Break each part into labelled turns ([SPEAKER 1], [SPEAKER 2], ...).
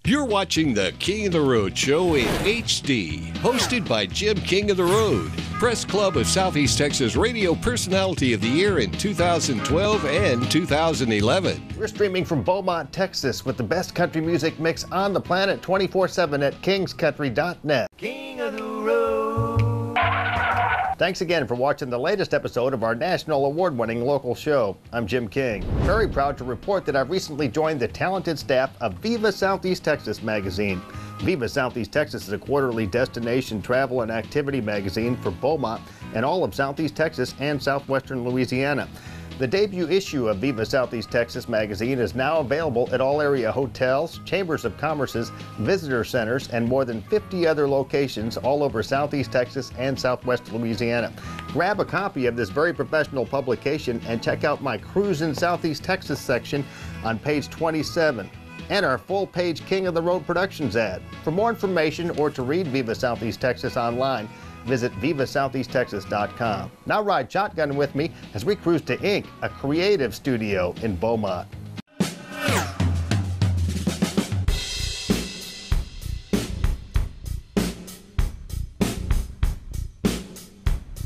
[SPEAKER 1] You're watching the King of the Road show in HD, hosted by Jim King of the Road, Press Club of Southeast Texas Radio Personality of the Year in 2012 and 2011.
[SPEAKER 2] We're streaming from Beaumont, Texas, with the best country music mix on the planet 24/7 at kingscountry.net. King of the Road. Thanks again for watching the latest episode of our national award-winning local show. I'm Jim King. Very proud to report that I've recently joined the talented staff of Viva Southeast Texas magazine. Viva Southeast Texas is a quarterly destination travel and activity magazine for Beaumont and all of Southeast Texas and southwestern Louisiana. The debut issue of Viva Southeast Texas magazine is now available at all area hotels, chambers of commerces, visitor centers, and more than 50 other locations all over Southeast Texas and Southwest Louisiana. Grab a copy of this very professional publication and check out my Cruise in Southeast Texas section on page 27. And our full-page King of the Road Productions ad. For more information or to read Viva Southeast Texas online, visit VivaSoutheastTexas.com. Now ride shotgun with me as we cruise to Ink, a creative studio in Beaumont.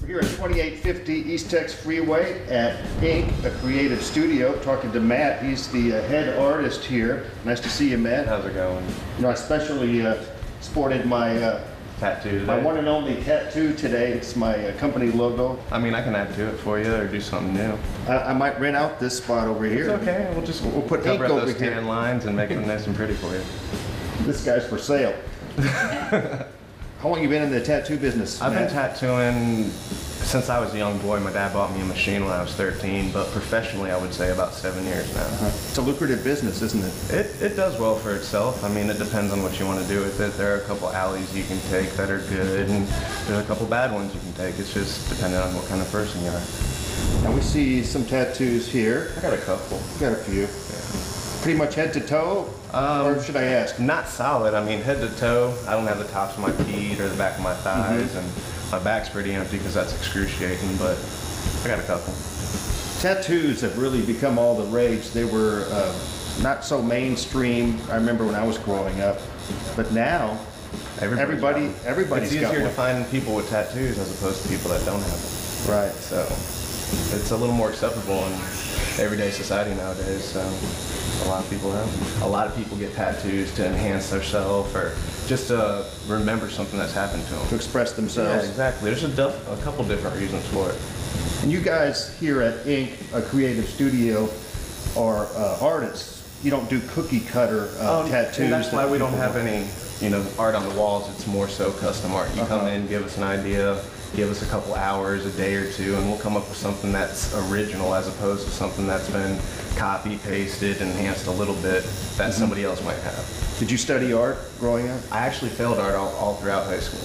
[SPEAKER 2] We're here at 2850 East Tex Freeway at Ink, a creative studio. Talking to Matt, he's the head artist here. Nice to see you, Matt.
[SPEAKER 3] How's it going?
[SPEAKER 2] You know, I especially sported my
[SPEAKER 3] tattoo today?
[SPEAKER 2] My one and only tattoo today. It's my company logo.
[SPEAKER 3] I mean, I can add to it for you or do something new.
[SPEAKER 2] I might rent out this spot over here.
[SPEAKER 3] It's okay. We'll put cover up those tan lines and make them nice and pretty for you.
[SPEAKER 2] This guy's for sale. How long you been in the tattoo business,
[SPEAKER 3] I've
[SPEAKER 2] Matt?
[SPEAKER 3] been tattooing since I was a young boy. My dad bought me a machine when I was 13, but professionally I would say about 7 years now.
[SPEAKER 2] It's a lucrative business, isn't it?
[SPEAKER 3] It does well for itself. I mean, it depends on what you want to do with it. There are a couple alleys you can take that are good, and there's a couple bad ones you can take. It's just depending on what kind of person you are.
[SPEAKER 2] Now we see some tattoos here.
[SPEAKER 3] I got a couple.
[SPEAKER 2] Got a few. Yeah. Pretty much head to toe? Or should I ask?
[SPEAKER 3] Not solid. I mean, head to toe. I don't have the tops of my feet or the back of my thighs, and my back's pretty empty because that's excruciating, but I got a couple.
[SPEAKER 2] Tattoos have really become all the rage. They were not so mainstream, I remember when I was growing up, but now everybody's got one.
[SPEAKER 3] It's easier to find people with tattoos as opposed to people that don't have them.
[SPEAKER 2] Right.
[SPEAKER 3] So it's a little more acceptable in everyday society nowadays, so a lot of people have. A lot of people get tattoos to enhance their self or just to remember something that's happened to them.
[SPEAKER 2] To express themselves.
[SPEAKER 3] Yeah, exactly. There's a couple different reasons for it.
[SPEAKER 2] And you guys here at Ink, a creative studio, are artists. You don't do cookie cutter tattoos.
[SPEAKER 3] And that's why we don't have any, art on the walls. It's more so custom art. You come in, give us an idea, give us a couple hours, a day or two, and we'll come up with something that's original as opposed to something that's been copy, pasted, enhanced a little bit that somebody else might have.
[SPEAKER 2] Did you study art growing up?
[SPEAKER 3] I actually failed art all throughout high school.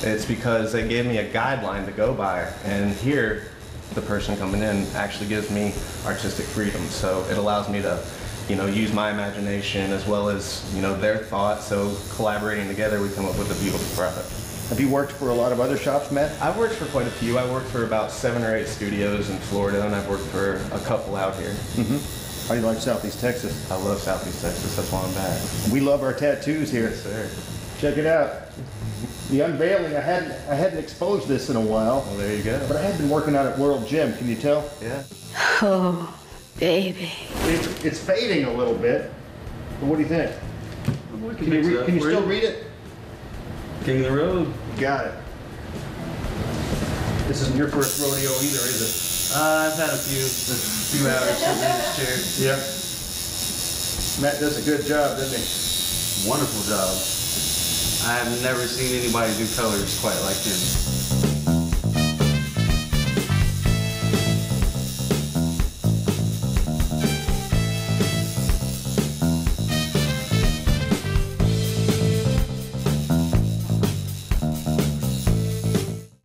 [SPEAKER 3] It's because they gave me a guideline to go by, and here the person coming in actually gives me artistic freedom. So it allows me to, use my imagination as well as, their thoughts. So collaborating together, we come up with a beautiful product.
[SPEAKER 2] Have you worked for a lot of other shops, Matt?
[SPEAKER 3] I've worked for quite a few. I worked for about 7 or 8 studios in Florida, and I've worked for a couple out here.
[SPEAKER 2] How do you like Southeast Texas?
[SPEAKER 3] I love Southeast Texas. That's why I'm back.
[SPEAKER 2] We love our tattoos here.
[SPEAKER 3] Yes, sir.
[SPEAKER 2] Check it out. The unveiling. I hadn't exposed this in a while.
[SPEAKER 3] Well, there you go.
[SPEAKER 2] But I had been working out at World Gym. Can you tell?
[SPEAKER 3] Yeah.
[SPEAKER 4] Oh, baby.
[SPEAKER 2] It's fading a little bit. But what do you think? Can you still read it?
[SPEAKER 5] King of the Road.
[SPEAKER 2] Got it. This isn't your first rodeo either, is it?
[SPEAKER 5] I've had a few hours sitting in this chair.
[SPEAKER 2] Yeah. Matt does a good job, doesn't he?
[SPEAKER 5] Wonderful job. I've never seen anybody do colors quite like him.